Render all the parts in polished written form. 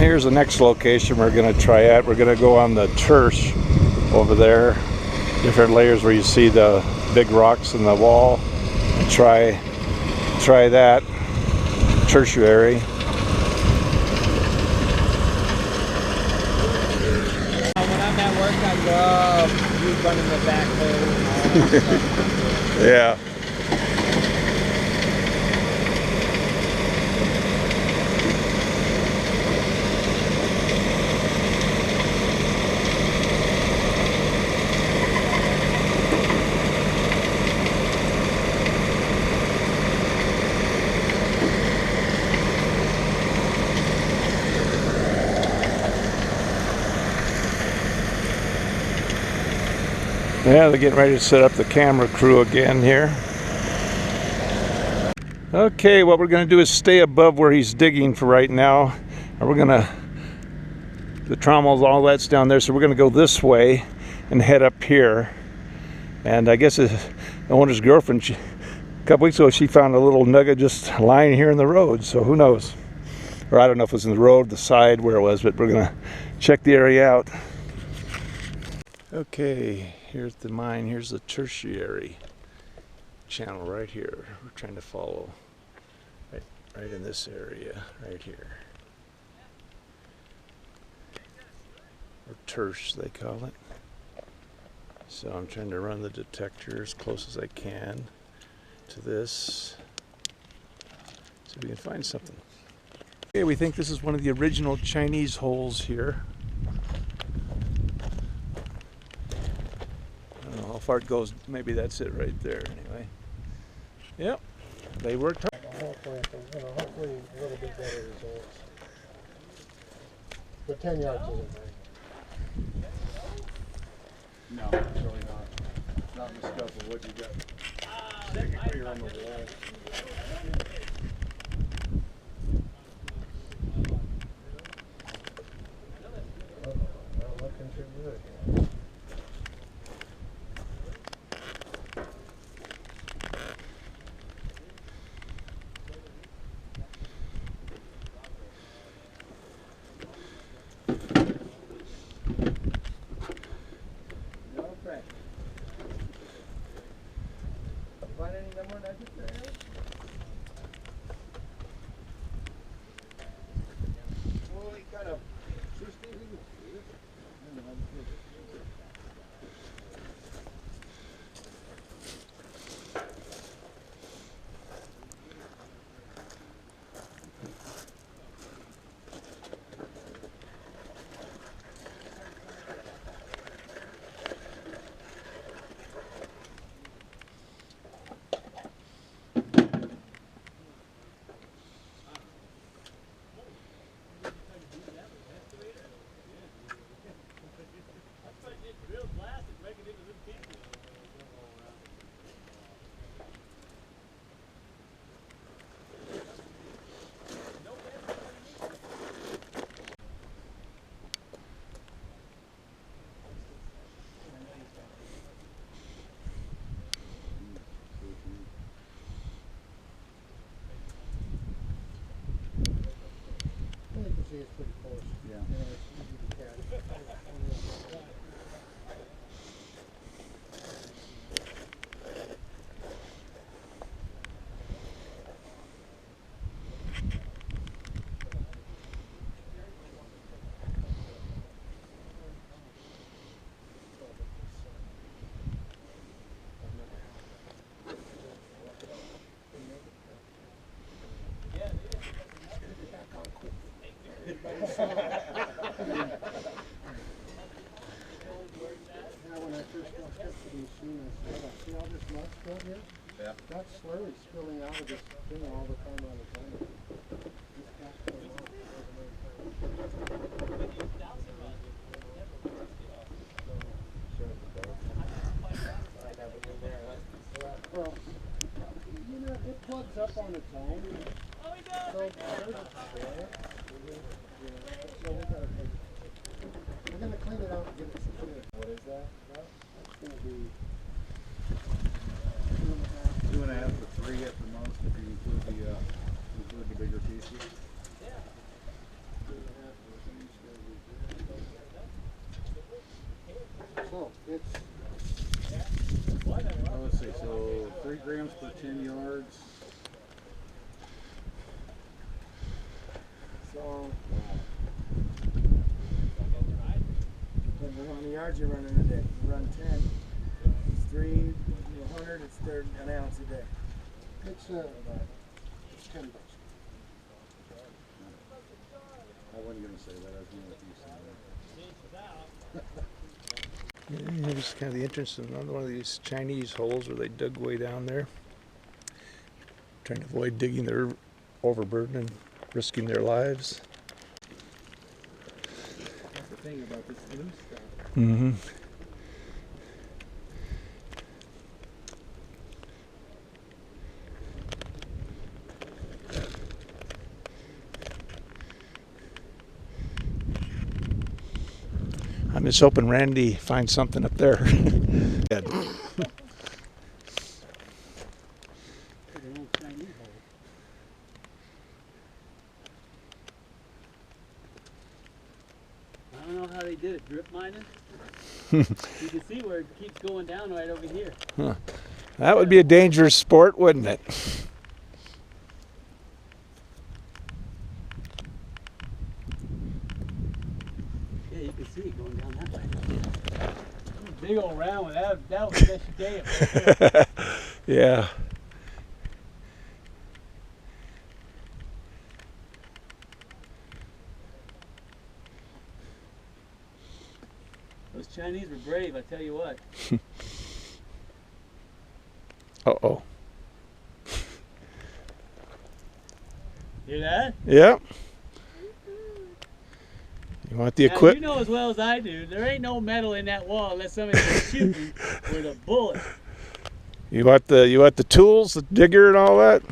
here's the next location we're going to try at. We're going to go on the church over there. Different layers where you see the big rocks in the wall. Try that tertiary. When I'm at work, I love running the backhoe and all that stuff. Yeah. Yeah, they're getting ready to set up the camera crew again here. Okay, what we're going to do is stay above where he's digging for right now. And we're going to, the trommels, all that's down there, so we're going to go this way and head up here. And I guess the owner's girlfriend, a couple weeks ago, she found a little nugget just lying here in the road, so who knows? Or I don't know if it was in the road, the side, where it was, but we're going to check the area out. Okay, here's the mine. Here's the tertiary channel right here. We're trying to follow right in this area right here. Or terse, they call it. So I'm trying to run the detector as close as I can to this, so we can find something. Okay, we think this is one of the original Chinese holes here. How far it goes, maybe that's it right there anyway. Yep, they worked hard. Hopefully a little bit better results. But 10 yards isn't very good. No, it's really not. Not in the scope of what you got. You're on the wall. Not looking too good. It's pretty close. Yeah. It's easy to catch. Yeah. That slurry spilling out of this thing all the time on the time. Well, you know, it plugs up on its own. So there's a there. So we're gonna clean it out and get it secured. What is that? That's gonna be 2.5. 2.5 to 3 at the most if you include the Oh, it's Let's see, so 3 grams per 10 yards. so. Depends on how many yards you're running a day. You run 10. It's 100. It's an ounce a day. It's 10 bucks. I wasn't going to say that. I was going to Yeah, this is kind of the entrance to another one of these Chinese holes where they dug way down there. Trying to avoid digging their overburden and risking their lives. That's the thing about this new stuff. Mm-hmm. I'm just hoping Randy finds something up there. An old Chinese hole. I don't know how they did it. Drip mining? You can see where it keeps going down right over here. Huh. That would be a dangerous sport, wouldn't it? Yeah, you can see it going down that way. Big old round one. That was the best you get. Yeah. Those Chinese were brave, I tell you what. Uh-oh. Hear that? Yep. You want the Now, equip? you know as well as I do, there ain't no metal in that wall unless somebody's shooting with a bullet. You want the tools, the digger and all that?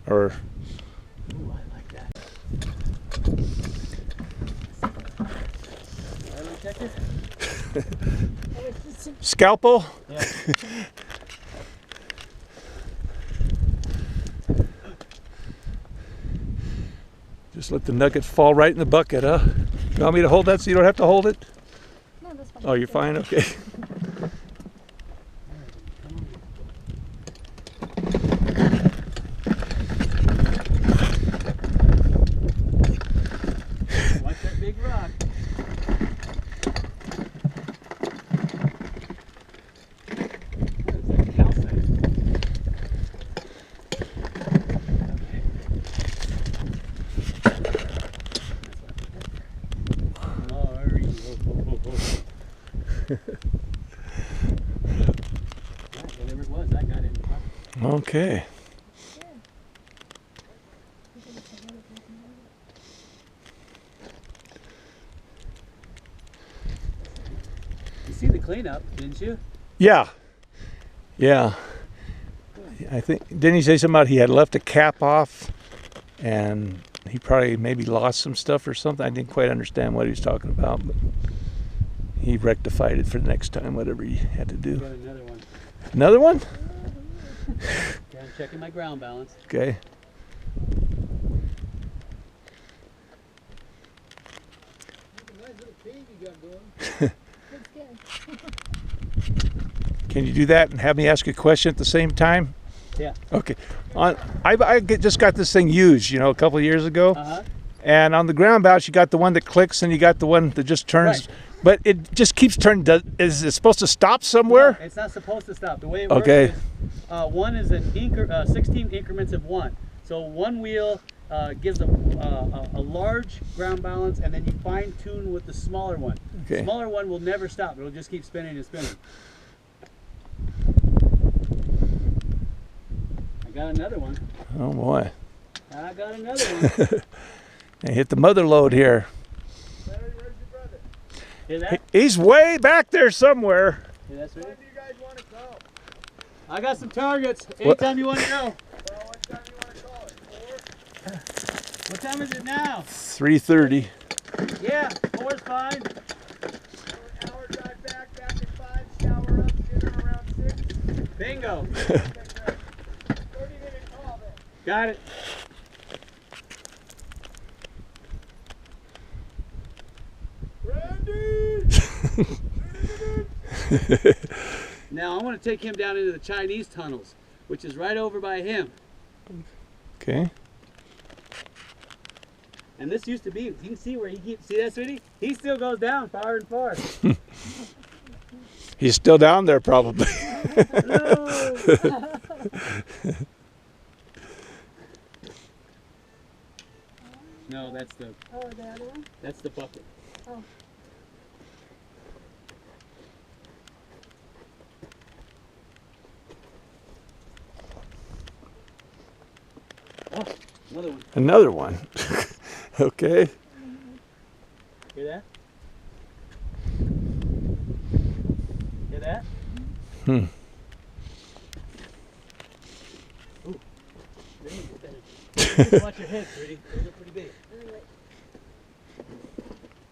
Or Ooh, I like that. Let me check it. scalpel? Yeah. Just let the nugget fall right in the bucket, huh? You want me to hold that so you don't have to hold it? No, that's fine. Oh, you're fine? Okay. Watch that big rock. What is that, calcite? Whatever it was, I got it in the pocket. Okay. You see the cleanup, didn't you? Yeah. Yeah. I think, didn't he say something about he had left a cap off and he probably maybe lost some stuff or something? I didn't quite understand what he was talking about, but he rectified it for the next time, whatever he had to do. Got another one. Another one? Okay, I'm checking my ground balance. Okay. Nice little cave you got going. That's good. Can you do that and have me ask a question at the same time? Yeah. Okay. Just got this thing used, a couple of years ago. Uh-huh. And on the ground balance, you got the one that clicks and you got the one that just turns. Right. But it just keeps turning. Is it supposed to stop somewhere? No, it's not supposed to stop. The way it works Okay. is one is 16 increments of one. So one wheel gives a large ground balance, and then you fine tune with the smaller one. Okay. The smaller one will never stop. It'll just keep spinning and spinning. I got another one. Oh boy. I got another one. I hit the mother load here. Where's your brother? Hear that? He's way back there somewhere. Hear that, sweetie? Where do you guys want to go? I got some targets. Anytime you want to go. Well, what time do you want to call it? 4? What time is it now? 3:30. Yeah, 4's fine. Hour drive back at 5, shower up, dinner around 6. Bingo. 30-minute call then. Got it. Randy! Now I want to take him down into the Chinese tunnels, which is right over by him. Okay. And this used to be, you can see where he keeps, see that, sweetie? He still goes down far and far. He's still down there probably. No, that's the, Oh, the other one? that's the bucket. Oh. Oh, another one. Another one. Okay. Hear that? Hear that? Hmm. Ooh. Just watch your head, sweetie. Those are pretty big. Alright.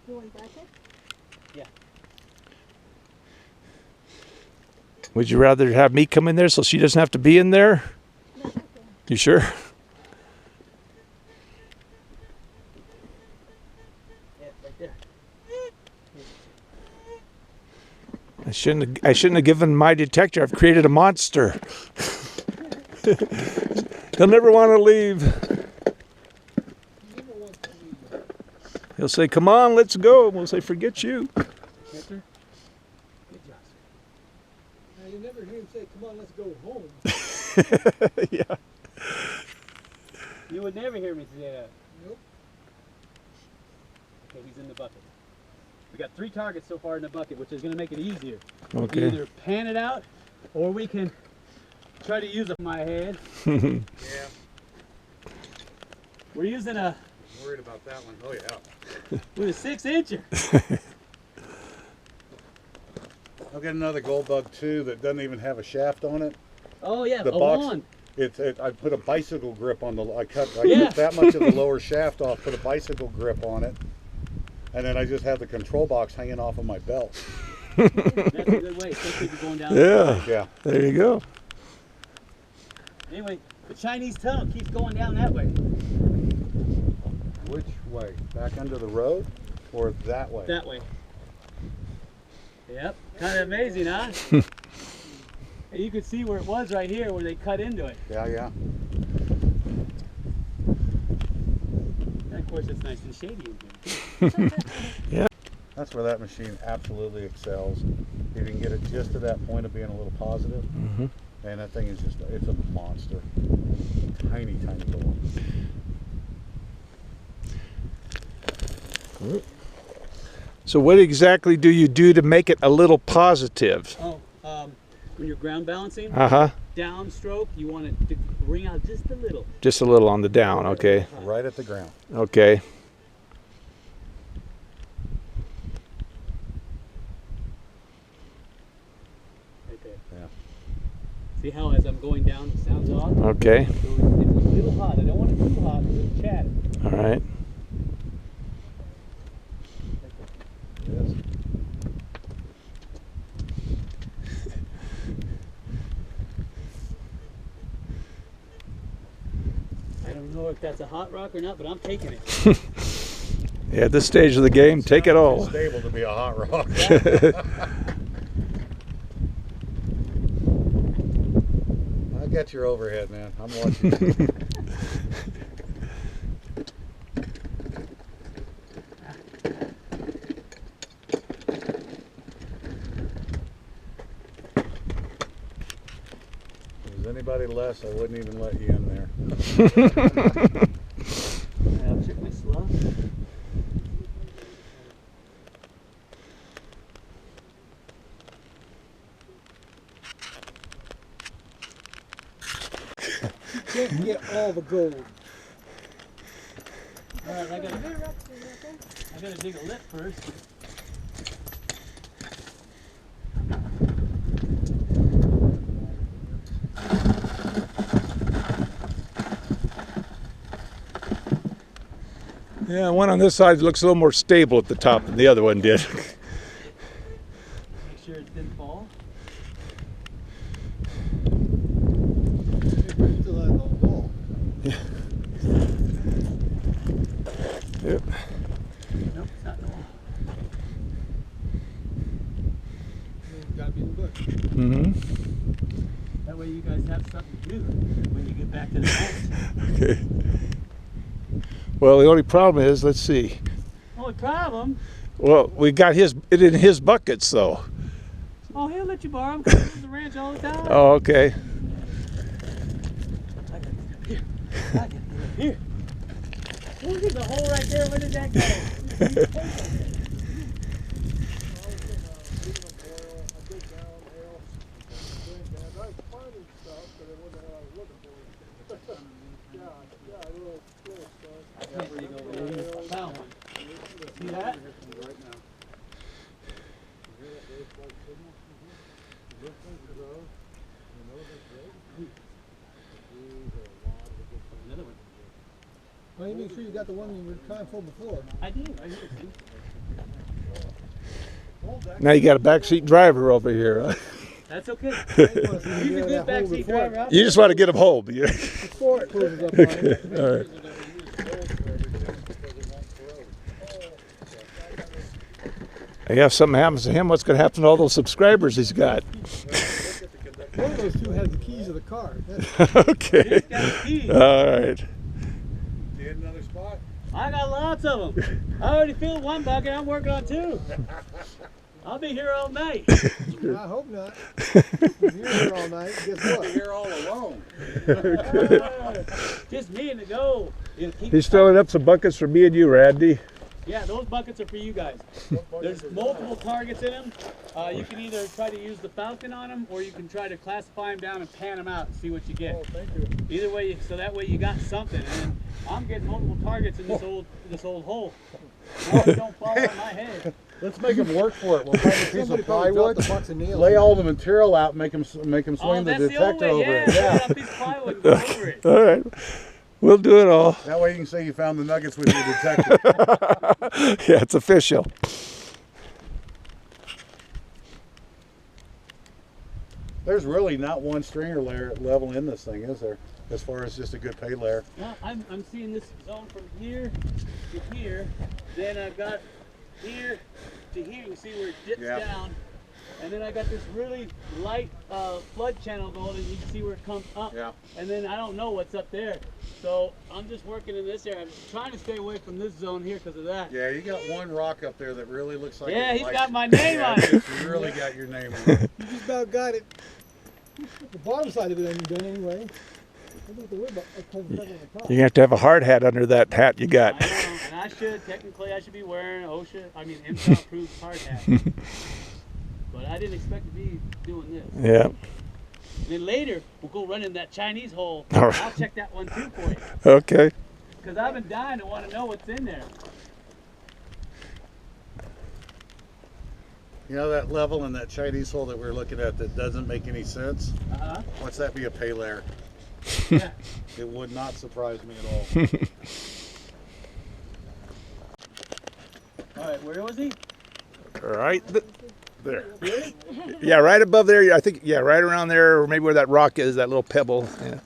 You want that kid? Would you rather have me come in there so she doesn't have to be in there? No, okay. You sure? Yeah, right there. I shouldn't have given my detector. I've created a monster. He'll never want to leave. He'll say, "Come on, let's go." And we'll say, "Forget you." Hector? Good job, Now, you never hear him say, "Come on, let's go home." Yeah. You would never hear me say that. Nope. Okay, he's in the bucket. We got 3 targets so far in the bucket, which is going to make it easier. Okay. Either pan it out, or we can try to use my head. Yeah, We're using a worried about that one. Oh yeah. with a 6-incher. I'll get another gold bug too that doesn't even have a shaft on it. Oh yeah, The a box- wand. I put a bicycle grip on the. I cut Yeah. that much of the lower shaft off. Put a bicycle grip on it, and then I just have the control box hanging off of my belt. That's a good way, especially if you're going down. Yeah. Yeah. There you go. Anyway, the Chinese tunnel keeps going down that way. Which way? Back under the road, or that way? That way. Yep. Kind of amazing, huh? And you can see where it was right here, where they cut into it. Yeah, yeah. And of course, it's nice and shady in here. That's where that machine absolutely excels. You can get it just to that point of being a little positive, Mhm. and that thing is just—it's a monster. Tiny, tiny little. So what exactly do you do to make it a little positive? Oh, when you're ground balancing, Uh-huh. downstroke, you want it to ring out just a little. Just a little on the down, okay. Right at the ground. Okay. Right there. Yeah. See how as I'm going down, it sounds off? Okay. So it's a little hot. I don't want it too hot because it'll chatter. All right. Yes. I don't know if that's a hot rock or not, but I'm taking it. Yeah, at this stage of the game, take it Too all. stable to be a hot rock. I got your overhead, man. I'm watching. If there's anybody less, I wouldn't even let you in there. I'll check my slug. Can't get all the gold. Alright, I gotta Your rocks are right there. dig a lip first. Yeah, one on this side looks a little more stable at the top than the other one did. Make sure it didn't fall. Still on the wall. Yep. Nope, it's not in the wall. gotta be in the bush. Mm-hmm. That way you guys have something to do when you get back to the house. Okay. Well, the only problem is, let's see. Only problem? Well, we got it in his buckets, though. Oh, he'll let you borrow them because he uses the ranch all the time. Oh, okay. I gotta get up here. I gotta get up here. Look at the hole right there. Where did that go? There you go, baby. I found one. See that? Another one. Well, you make sure you got the one you were trying for before. I did. I did. Now you got a backseat driver over here. Huh? That's okay. He's a good backseat driver. You just want to get him home. Yeah. Before it closes up on Okay. it. All right. Yeah, if something happens to him, what's going to happen to all those subscribers he's got? One of those two has the keys of the car. Okay. He's got the keys. All right. You hit another spot? I got lots of them. I already filled one bucket. I'm working on two. I'll be here all night. I hope not. If you're here all night, guess You're what? here all alone. Just me and the go. It'll keep- He's filling up some buckets for me and you, Randy. Yeah, those buckets are for you guys. There's multiple targets in them. You can either try to use the Falcon on them, or you can try to classify them down and pan them out and see what you get. Oh, thank you. Either way, so that way you got something. And I'm getting multiple targets in this old hole. Now it don't fall on my head. Let's make them work for it. We'll find a piece Somebody of probably plywood, dropped a box of nails. lay all the material out, and make them swing Oh, the that's the old detector way. over Yeah, it. lay Yeah. out a piece of plywood and go over it. All right. We'll do it all. That way you can say you found the nuggets with your detector. Yeah, it's official. There's really not one stringer layer level in this thing, is there? As far as just a good pay layer. Well, I'm seeing this zone from here to here. Then I've got here to here. You can see where it dips Yeah. down. And then I got this really light flood channel going, and you can see where it comes up. Yeah. And then I don't know what's up there. So I'm just working in this area. I'm trying to stay away from this zone here because of that. Yeah, you got one rock up there that really looks like Yeah, it he's likes- got my name on it. You really got your name on it. You just about got it. The bottom side of it ain't done anyway. I don't have to worry about the top. You're going to have a hard hat under that hat you I got. know, and I should be wearing MSHA approved hard hat. But I didn't expect to be doing this. Yeah. And then later, we'll go run in that Chinese hole. All right. I'll check that one too for you. Okay. Because I've been dying to want to know what's in there. You know that level in that Chinese hole that we're looking at that doesn't make any sense? Uh-huh. Watch that be a pay layer. Yeah. It would not surprise me at all. All right, where was he? Right there. Here? Yeah, right above there. I think, yeah, right around there, or maybe where that rock is, that little pebble. Yeah.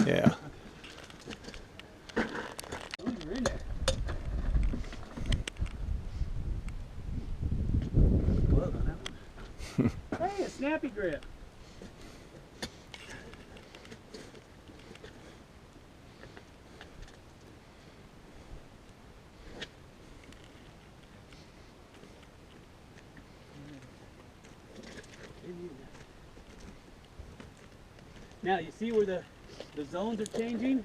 Yeah. Oh, you're in there. Glove on that one. Hey, a snappy grip. Now you see where the zones are changing?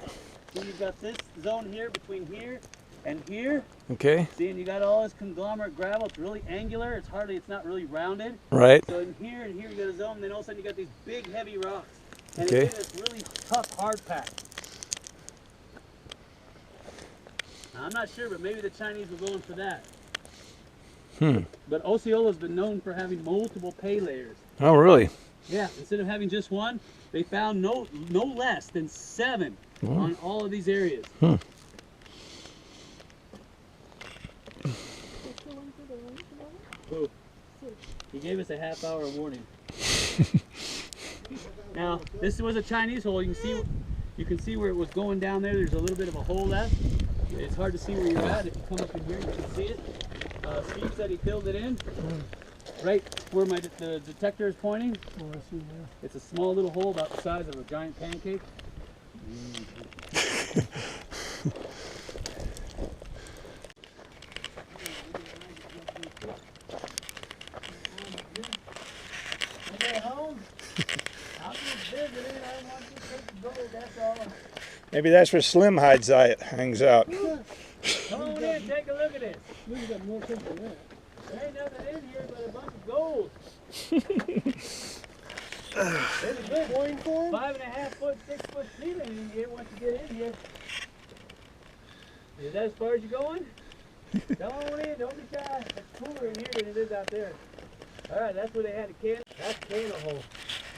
So you've got this zone here between here and here. Okay. See, and you got all this conglomerate gravel. It's really angular. It's not really rounded. Right. So in here and here you got a zone. Then all of a sudden you got these big heavy rocks. And Okay. it's in this really tough hard pack. Now, I'm not sure, but maybe the Chinese were going for that. But Osceola's been known for having multiple pay layers. Oh, really? Yeah, instead of having just one, they found no less than 7 on all of these areas. That's the one for the ranch about it? He gave us a half-hour warning. Now, this was a Chinese hole. You can see where it was going down there. There's a little bit of a hole left. It's hard to see where you're at. If you come up in here, you can see it. Steve said he filled it in right where the detector is pointing. Oh, I see now. It's a small little hole about the size of a giant pancake. Okay, Holmes. I'll just visit it. I want you to take the gold, that's all. Maybe that's where Slim hangs out. Come on in, take a look at this. We got more things than that. There ain't nothing in here but a bunch of gold. There's a good coin for him. 5.5 foot, 6 foot ceiling in here once you get in here. Is that as far as you're going? Come on in, don't be shy. It's cooler in here than it is out there. Alright, that's where they had a can. That's the candle hole.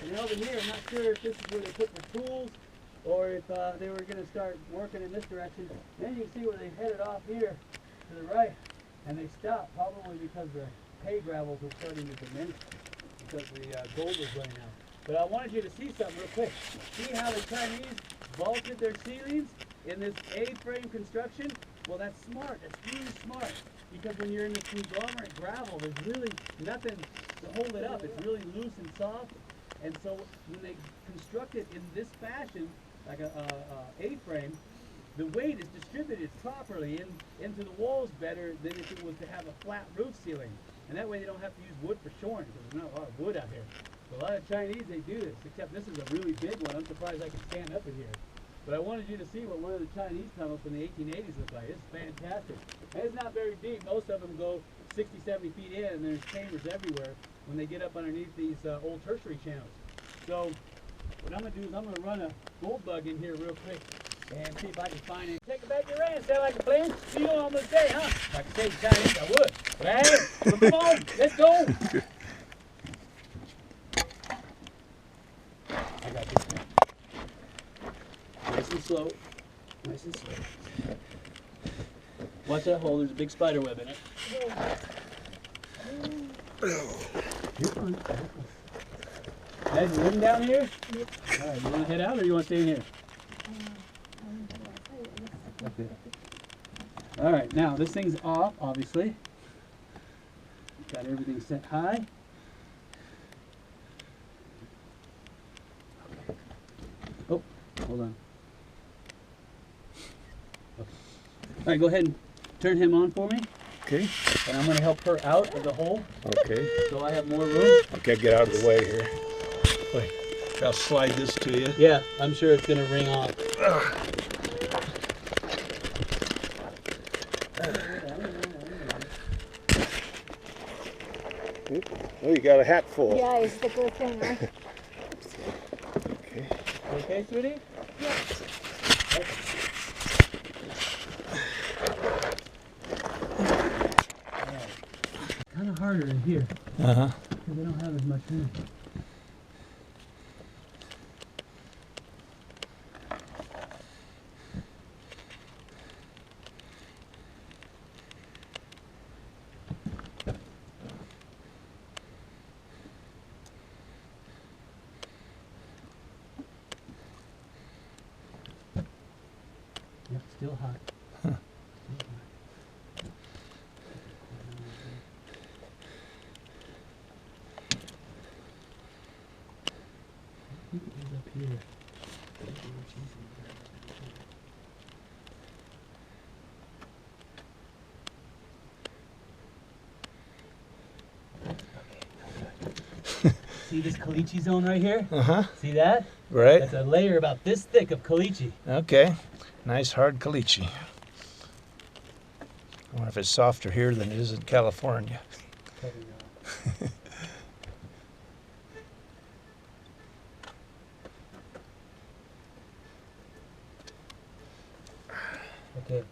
And over here, I'm not sure if this is where they put their tools or if they were going to start working in this direction. Then you can see where they headed off here to the right. And they stopped probably because the hay gravels were starting to diminish because the gold was running out. But I wanted you to see something real quick. See how the Chinese vaulted their ceilings in this A-frame construction? Well, that's smart. That's really smart. Because when you're in this conglomerate gravel, there's really nothing to hold it up. It's really loose and soft. And so when they construct it in this fashion, like a A-frame, the weight is distributed properly into the walls better than if it was to have a flat roof ceiling. And that way they don't have to use wood for shoring because there's not a lot of wood out here. So a lot of Chinese, they do this, except this is a really big one. I'm surprised I can stand up in here. But I wanted you to see what one of the Chinese tunnels from the 1880s looked like. It's fantastic. And it's not very deep. Most of them go 60, 70 feet in, and there's chambers everywhere when they get up underneath these old tertiary channels. So what I'm going to do is I'm going to run a gold bug in here real quick and see if I can find it. Take it back to your ranch. Sound like a plan? You know what I'm going to say, huh? If I could say Chinese, I would. But I ain't. So come on, let's go. I got this man. Nice and slow. Nice and slow. Watch that hole. There's a big spider web in it. You're fine. Guys, you living down here? Yep. All right, you want to head out or you want to stay in here? Okay. All right, now this thing's off, obviously. Got everything set high. Oh, hold on. Okay. All right, go ahead and turn him on for me. Okay. And I'm going to help her out of the hole. Okay. So I have more room. Okay, get out of the way here. Wait, I'll slide this to you. Yeah, I'm sure it's going to ring off. Oh, you got a hat full. Yeah, it's the good thing, right? Okay. Okay, sweetie? Kind of harder in here Uh-huh. because they don't have as much room. Yep, still hot. Huh. Still hot. I think it was up here. See this caliche zone right here? Uh-huh. See that? Right. That's a layer about this thick of caliche. Okay. Nice hard caliche. I wonder if it's softer here than it is in California. Okay,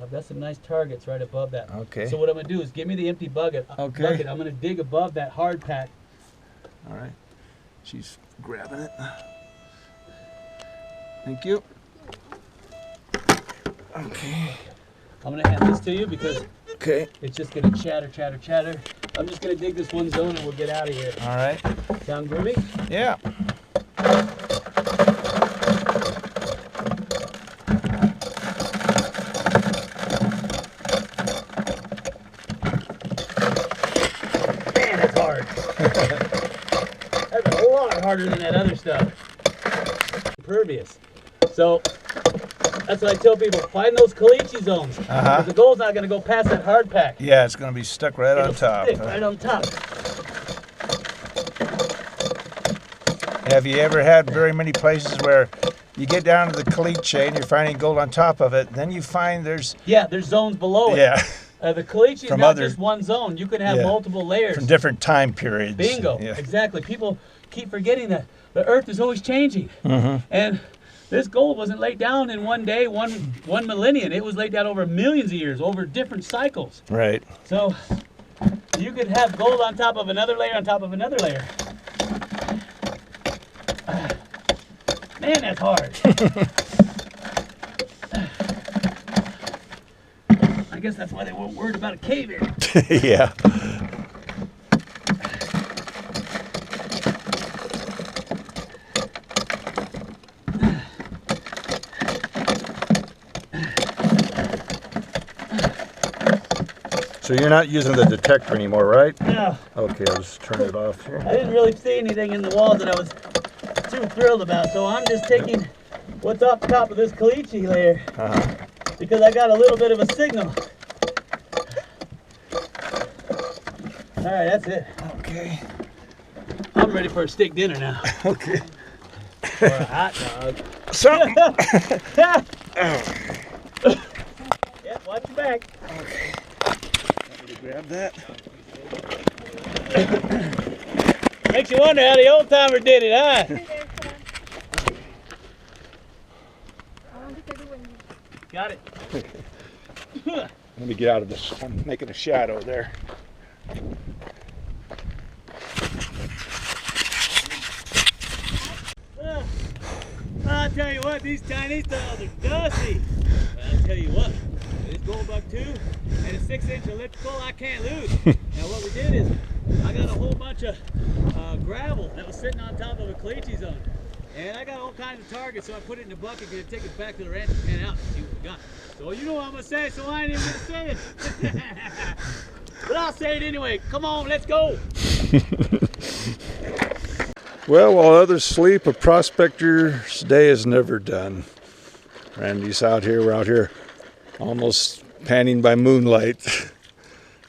I've got some nice targets right above that. Okay. So what I'm gonna do is give me the empty bucket. Okay. Bucket. I'm gonna dig above that hard pack. All right. She's grabbing it. Thank you. Okay. I'm gonna hand this to you because Okay. it's just gonna chatter, chatter, chatter. I'm just gonna dig this one zone and we'll get out of here. All right. Sound groovy? Yeah. harder than that other stuff. Impervious. So that's what I tell people, find those caliche zones. Because the gold's not going to go past that hard pack. Yeah, it's going to be stuck right on It'll top. stick right on top. Have you ever had very many places where you get down to the caliche and you're finding gold on top of it, then you find there's... Yeah, there's zones below it. Yeah. The caliche is From not other- just one zone. You can have Yeah. multiple layers. From different time periods. Bingo. Yeah. Exactly. People keep forgetting that the earth is always changing. Mm-hmm. And this gold wasn't laid down in one day, one millennium. It was laid down over millions of years, over different cycles. Right. So you could have gold on top of another layer on top of another layer. Man, that's hard. I guess that's why they weren't worried about a cave in. Yeah. So you're not using the detector anymore, right? No, Okay, I'll just turn it off here. I didn't really see anything in the walls that I was too thrilled about, so I'm just taking what's off the top of this caliche layer because I got a little bit of a signal. All right, that's it. Okay. I'm ready for a steak dinner now. Okay. Or a hot dog. Something. Yep, watch your back. Okay. Grab that. Makes you wonder how the old timer did it, huh? Got it. Let me get out of this. I'm making a shadow there. I'll tell you what, these Chinese styles are dusty. But I'll tell you what, this gold buck 2 and a 6-inch elliptical, I can't lose. Now what we did is, I got a whole bunch of gravel that was sitting on top of a caliche zone. And I got all kinds of targets, so I put it in a bucket and take it back to the ranch and pan out and see what we got. So you know what I'm going to say, so I ain't even going to say it. But I'll say it anyway. Come on, let's go. Well, while others sleep, a prospector's day is never done. Randy's out here. We're out here almost panning by moonlight.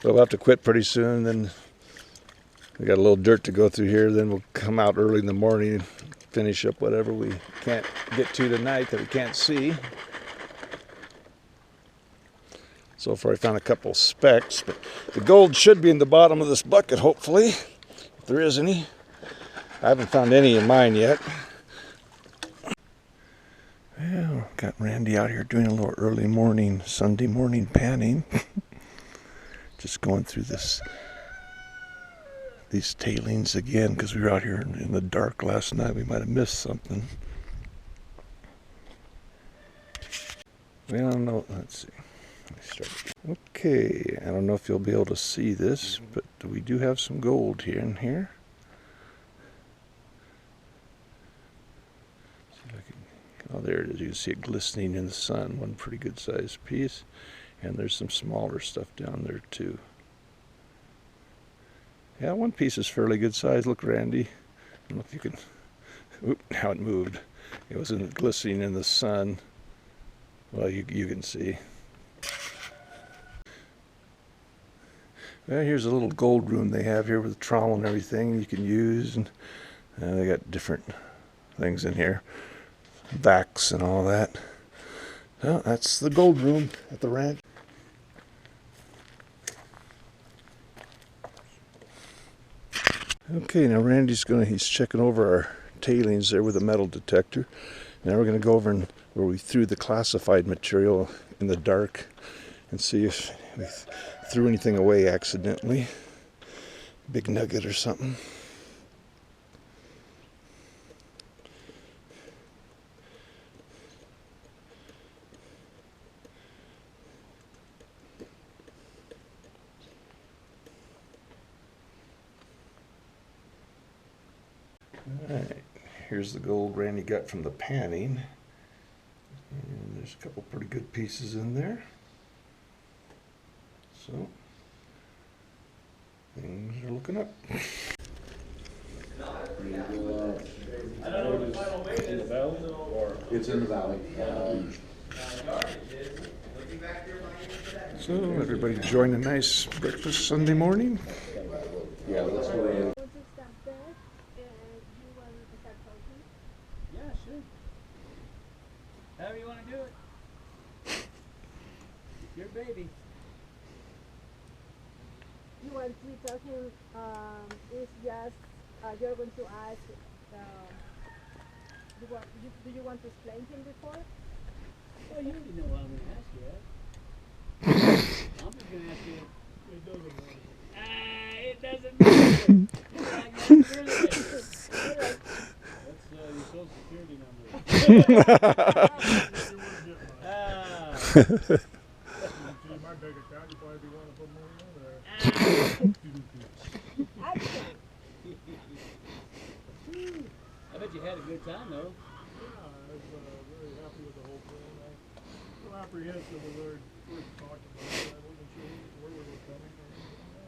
We'll have to quit pretty soon. Then we got a little dirt to go through here. Then we'll come out early in the morning and finish up whatever we can't get to tonight that we can't see. So far I found a couple specks, but the gold should be in the bottom of this bucket, hopefully, if there is any. I haven't found any in mine yet. Well, got Randy out here doing a little early morning, Sunday morning panning. Just going through these tailings again, because we were out here in the dark last night. We might have missed something. Well, I don't know. Let's see. Let me start. Okay, I don't know if you'll be able to see this, but we do have some gold here and here. Oh, there it is. You can see it glistening in the sun. One pretty good sized piece. And there's some smaller stuff down there too. Yeah, one piece is fairly good size. Look, Randy. I don't know if you can... Oop, now it moved. It was glistening in the sun. Well, you can see. Well, here's a little gold room they have here with a trowel and everything you can use. And they got different things in here. Backs and all that. Well, that's the gold room at the ranch. Okay, now Randy's he's checking over our tailings there with a metal detector. Now we're going to go over where we threw the classified material in the dark and see if we threw anything away accidentally. Big nugget or something. Alright, here's the gold Randy got from the panning. And there's a couple pretty good pieces in there. So, things are looking up. It's in the valley. So everybody join a nice breakfast Sunday morning. Yeah, let's go in. Want to stop there and you want to start talking? Yeah, sure. However you want to do it. It's your baby. You want to be talking, it's just, you're going to ask, do you want to explain him before? Well, you already know what I'm going to ask you, right? I'm just going to ask you. It doesn't matter. It doesn't matter. That's your social security number. My bank account, you probably want to put money in there. I bet you had a good time, though. Yeah, I was very happy with the whole plan. I was a little apprehensive when we first talked about it. I wasn't sure where we were coming from.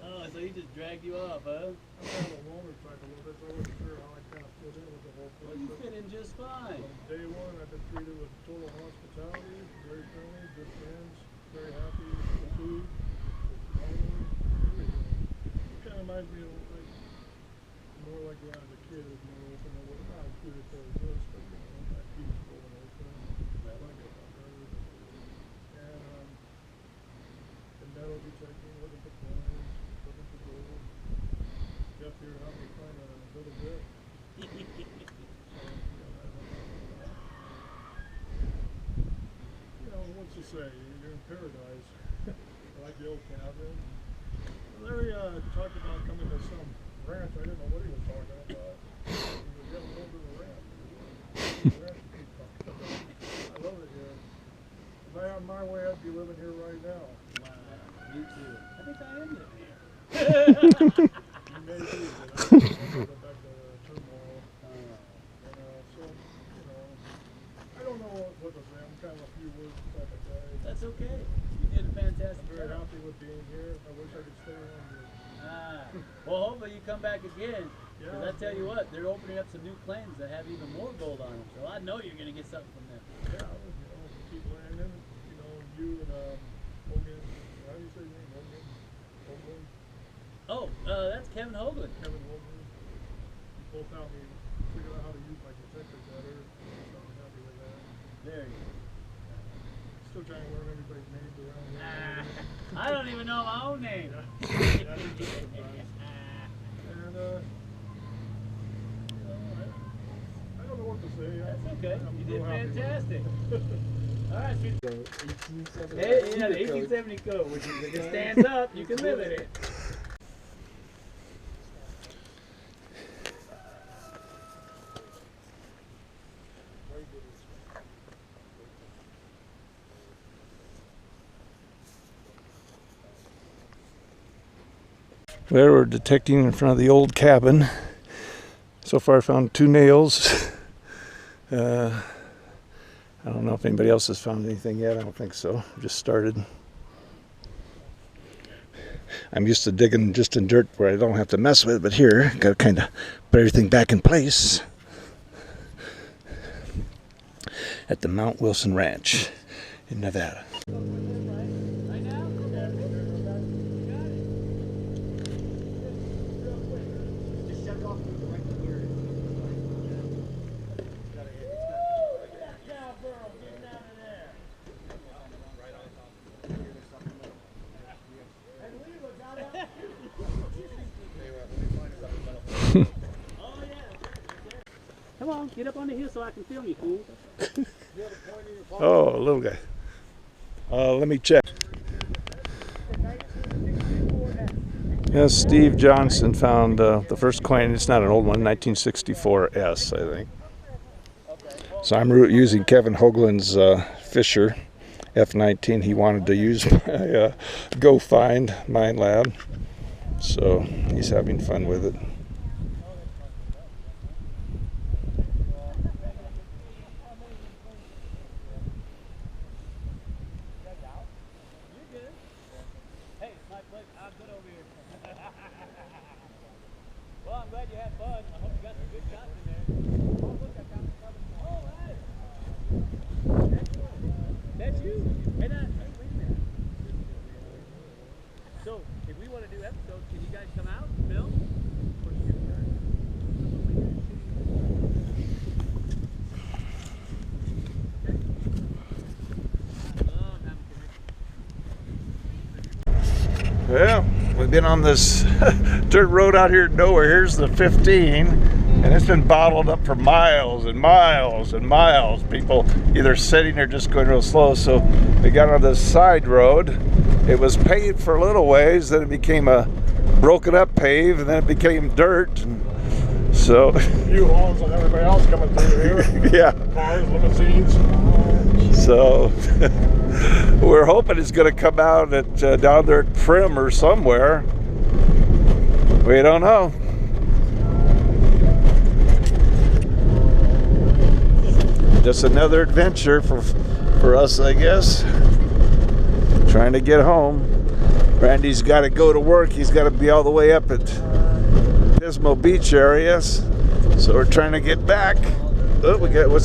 Oh, so he just dragged you off, huh? I'm kind of a loner type a little bit, so I wasn't sure how I kind of fit in with the whole Well, place. you fit in just fine. From day one, I've been treated with total hospitality, very friendly, good friends, very happy with the food, with money, everything. It kind of reminds me of like, more like when I was a kid, it was more open. I wasn't not as good as this, but that peaceful and open. I like it about her. And the metal detecting wasn't the coins, wasn't the gold. Jeff here helped me find a little bit. What's to say? You're in paradise. I like the old cabin. Larry talked about coming to some ranch. I didn't know what he was talking about. He was getting over the ranch. I love it here. If I had my way, I'd be living here right now. Wow, me too. I think I am living here. You may be, but I don't go back to turmoil. So, I don't know what to say. I'm kind of a few words type of guy. That's okay. You did a fantastic I'm very job. happy with being here. I wish I could stay longer. Well, hopefully you come back again. Because Yeah. I tell you what, they're opening up some new claims that have even more gold on them. So I know you're going to get something from them. Yeah, keep landing. You and Hoagland. How do you say your name? Hoagland? Hoagland? Oh, that's Kevin Hoagland. Kevin Hoagland. You both helped me figure out how to use my detector better. So I'm happy with that. There you go. Still trying to learn everybody's names around here. I don't even know my own name. Yeah, I think that's the best. And, I don't know what to say. That's okay. I'm You real did happy with it. fantastic. All right, sweet. Yeah, the 1870 code, which is if it stands up, you can live in it. There we're detecting in front of the old cabin. So far I found 2 nails. I don't know if anybody else has found anything yet. I don't think so. Just started. I'm used to digging just in dirt where I don't have to mess with it, but here, got to kind of put everything back in place. At the Mount Wilson Ranch in Nevada. Right now? Just shut it off right here. Come on, get up on the hill so I can film you, fool. Oh, a little guy. Let me check. Yes, Steve Johnson found the first coin. It's not an old one, 1964S, I think. So I'm using Kevin Hoagland's Fisher F19. He wanted to use my Go Find Mine Lab, so he's having fun with it. Hey, my pleasure. I'm good over here. Well, I'm glad you had fun. I hope you got That's you. Hey, wait a minute. So, if we want to do episodes, can you guys come out and film? Well, we've been on this dirt road out here nowhere. Here's the 15, and it's been bottled up for miles and miles and miles. People either sitting or just going real slow. So we got on this side road. It was paved for a little ways, then it became a broken up pave, and then it became dirt. And so U-Hauls and everybody else coming through here. yeah. Cars, limousines. So we're hoping it's going to come out at down there at Prim or somewhere. We don't know. Just another adventure for us, I guess. Trying to get home. Randy's got to go to work. He's got to be all the way up at Pismo Beach areas. So we're trying to get back. Oh, we got what's